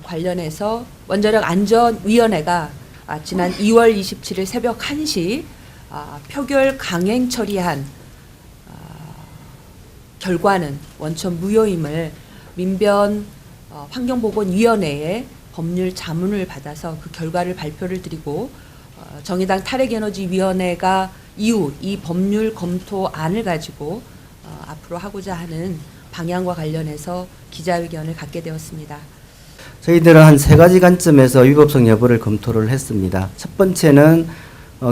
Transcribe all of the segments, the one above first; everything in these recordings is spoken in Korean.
관련해서 원자력 안전위원회가 지난 2월 27일 새벽 1시 표결 강행 처리한 결과는 원천 무효임을 민변 환경보건위원회에 법률 자문을 받아서 그 결과를 발표를 드리고 정의당 탈핵에너지위원회가 이후 이 법률 검토안을 가지고 앞으로 하고자 하는 방향과 관련해서 기자회견을 갖게 되었습니다. 저희들은 한 세 가지 관점에서 위법성 여부를 검토를 했습니다. 첫 번째는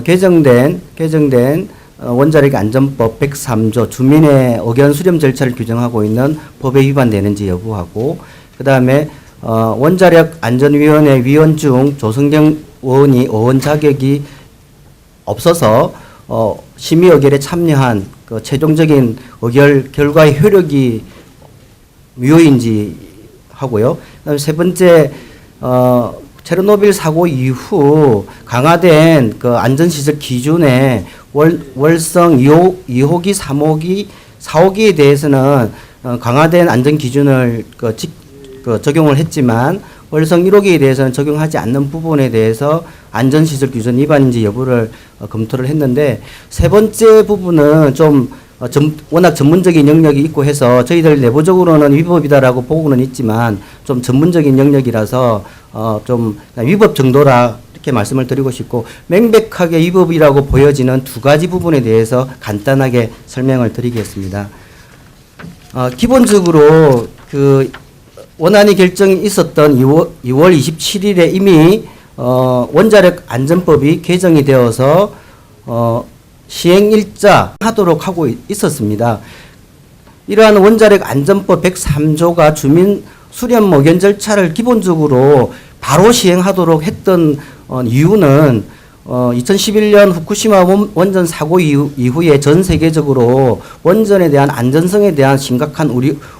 개정된 원자력 안전법 103조 주민의 의견 수렴 절차를 규정하고 있는 법에 위반되는지 여부하고, 그 다음에 원자력 안전위원회 위원 중 조성경 의원이 의원 자격이 없어서 심의 의결에 참여한 그 최종적인 의결 결과의 효력이 무효인지 하고요. 그다음에 세 번째, 체르노빌 사고 이후 강화된 그 안전시설 기준에 월성 2호기, 3호기, 4호기에 대해서는 강화된 안전 기준을 적용을 했지만 월성 1호기에 대해서는 적용하지 않는 부분에 대해서 안전시설 기준 위반인지 여부를 검토를 했는데, 세 번째 부분은 좀 워낙 전문적인 영역이 있고 해서 저희들 내부적으로는 위법이다라고 보고는 있지만 좀 전문적인 영역이라서 좀 위법 정도라 이렇게 말씀을 드리고 싶고, 명백하게 위법이라고 보여지는 두 가지 부분에 대해서 간단하게 설명을 드리겠습니다. 기본적으로 그 원안이 결정이 있었던 2월 27일에 이미 원자력 안전법이 개정이 되어서 시행일자 하도록 하고 있었습니다. 이러한 원자력 안전법 103조가 주민 수렴 의견 절차를 기본적으로 바로 시행하도록 했던 이유는 2011년 후쿠시마 원전 사고 이후에 전 세계적으로 원전에 대한 안전성에 대한 심각한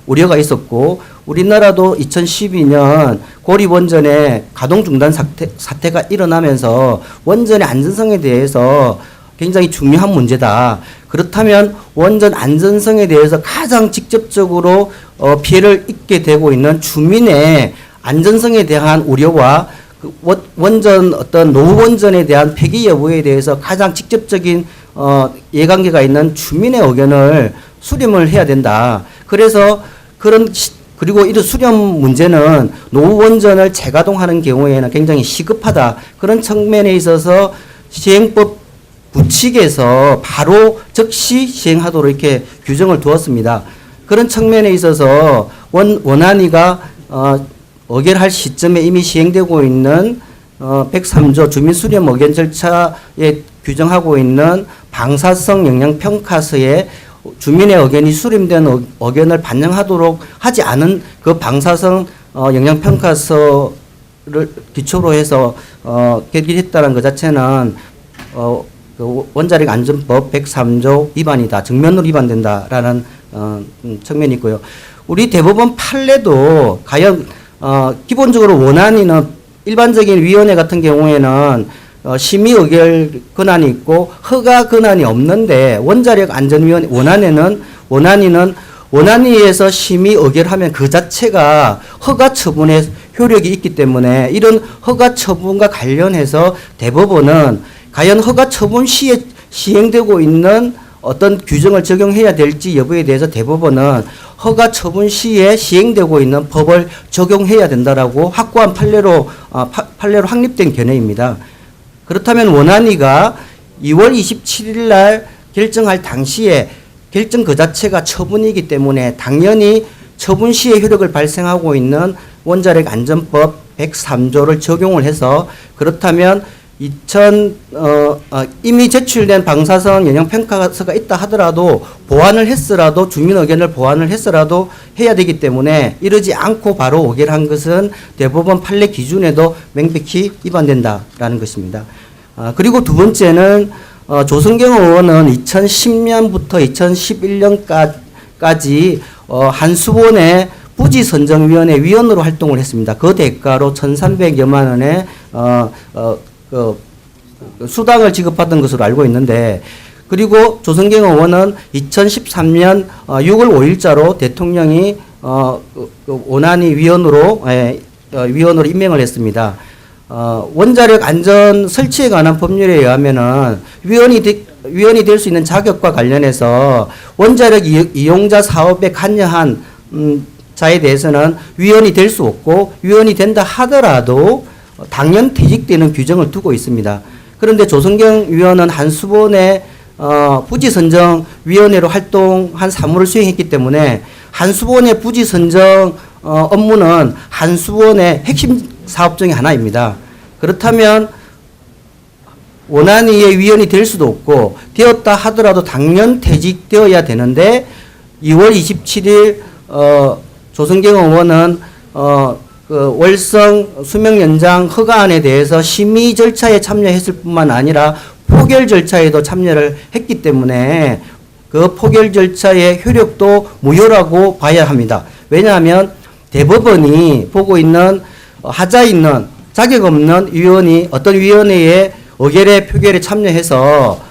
우려가 있었고, 우리나라도 2012년 고리 원전의 가동 중단 사태가 일어나면서 원전의 안전성에 대해서 굉장히 중요한 문제다. 그렇다면 원전 안전성에 대해서 가장 직접적으로 피해를 입게 되고 있는 주민의 안전성에 대한 우려와 원전 노후 원전에 대한 폐기 여부에 대해서 가장 직접적인 이해관계가 있는 주민의 의견을 수렴을 해야 된다. 그래서 그리고 이런 수렴 문제는 노후 원전을 재가동하는 경우에는 굉장히 시급하다. 그런 측면에 있어서 시행법 부칙에서 바로 즉시 시행하도록 이렇게 규정을 두었습니다. 그런 측면에 있어서 원안위가 의결할 시점에 이미 시행되고 있는 103조 주민수렴 의견 절차에 규정하고 있는 방사성 영향평가서에 주민의 의견이 수렴된 의견을 반영하도록 하지 않은 그 방사성 영향평가서를 기초로 해서 개결했다는 것 자체는 그 원자력 안전법 103조 위반이다, 정면으로 위반된다라는 측면이 있고요. 우리 대법원 판례도 과연 기본적으로 원안위는 일반적인 위원회 같은 경우에는 심의 의결 권한이 있고 허가 권한이 없는데, 원자력 안전위원회 원안위는 원안위에서 심의 의결하면 그 자체가 허가 처분의 효력이 있기 때문에 이런 허가 처분과 관련해서 대법원은 과연 허가 처분 시에 시행되고 있는 어떤 규정을 적용해야 될지 여부에 대해서 대법원은 허가 처분 시에 시행되고 있는 법을 적용해야 된다라고 확고한 판례로 확립된 견해입니다. 그렇다면 원안위가 2월 27일 날 결정할 당시에 결정 그 자체가 처분이기 때문에 당연히 처분 시에 효력을 발생하고 있는 원자력 안전법 103조를 적용을 해서, 그렇다면 이미 제출된 방사성 영향평가서가 있다 하더라도 보완을 했으라도 주민 의견을 보완을 했으라도 해야 되기 때문에 이러지 않고 바로 의결한 것은 대법원 판례 기준에도 명백히 위반된다라는 것입니다. 그리고 두 번째는 조성경 의원은 2010년부터 2011년까지 한수원의 부지선정위원회 위원으로 활동을 했습니다. 그 대가로 1,300여만 원의 수당을 지급받은 것으로 알고 있는데, 그리고 조성경 의원은 2013년 6월 5일자로 대통령이 원안위 위원으로 위원으로 임명을 했습니다. 원자력 안전 설치에 관한 법률에 의하면은 위원이 될 수 있는 자격과 관련해서 원자력 이용자 사업에 관여한 자에 대해서는 위원이 될 수 없고 위원이 된다 하더라도 당연 퇴직되는 규정을 두고 있습니다. 그런데 조성경 위원은 한수본의 부지선정위원회로 활동한 사무를 수행했기 때문에 한수본의 부지선정 업무는 한수본의 핵심 사업 중에 하나입니다. 그렇다면 원안위의 위원이 될 수도 없고 되었다 하더라도 당연 퇴직되어야 되는데 2월 27일 조성경 의원은 그 월성 수명 연장 허가안에 대해서 심의 절차에 참여했을 뿐만 아니라 포결 절차에도 참여를 했기 때문에 그 포결 절차의 효력도 무효라고 봐야 합니다. 왜냐하면 대법원이 보고 있는 하자 있는 자격 없는 위원이 어떤 위원회의 의결에 표결에 참여해서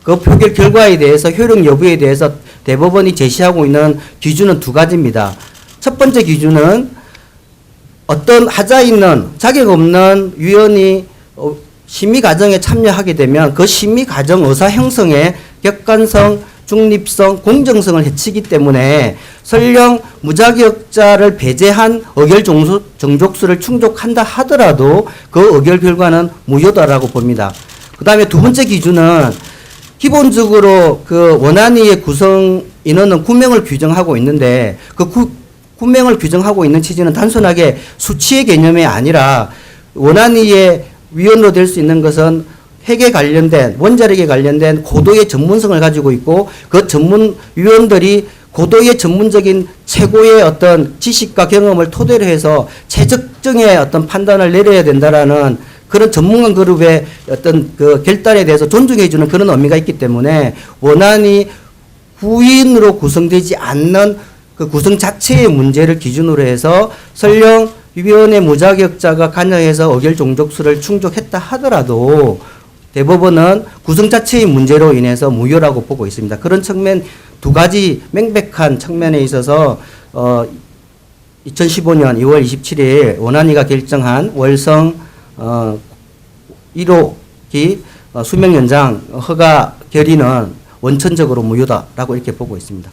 그 표결 결과에 대해서 효력 여부에 대해서 대법원이 제시하고 있는 기준은 두 가지입니다. 첫 번째 기준은 어떤 하자 있는 자격 없는 위원이 심의 과정에 참여하게 되면 그 심의 과정 의사 형성에 객관성, 중립성, 공정성을 해치기 때문에 설령 무자격자를 배제한 의결 정족수를 충족한다 하더라도 그 의결 결과는 무효다라고 봅니다. 그 다음에 두 번째 기준은 기본적으로 그 원안위의 구성 인원은 9명을 규정하고 있는데 그 9명을 규정하고 있는 취지는 단순하게 수치의 개념이 아니라 원안위의 위원으로 될 수 있는 것은 핵에 관련된 원자력에 관련된 고도의 전문성을 가지고 있고 그 전문 위원들이 고도의 전문적인 최고의 어떤 지식과 경험을 토대로 해서 최적정의 어떤 판단을 내려야 된다라는 그런 전문가 그룹의 어떤 그 결단에 대해서 존중해주는 그런 의미가 있기 때문에 원안이 후인으로 구성되지 않는 그 구성 자체의 문제를 기준으로 해서 설령 위원회 무자격자가 관여해서 의결 종족수를 충족했다 하더라도 대법원은 구성 자체의 문제로 인해서 무효라고 보고 있습니다. 그런 측면 두 가지 명백한 측면에 있어서 2015년 2월 27일 원안위가 결정한 월성 1호기 수명 연장 허가 결의는 원천적으로 무효다라고 이렇게 보고 있습니다.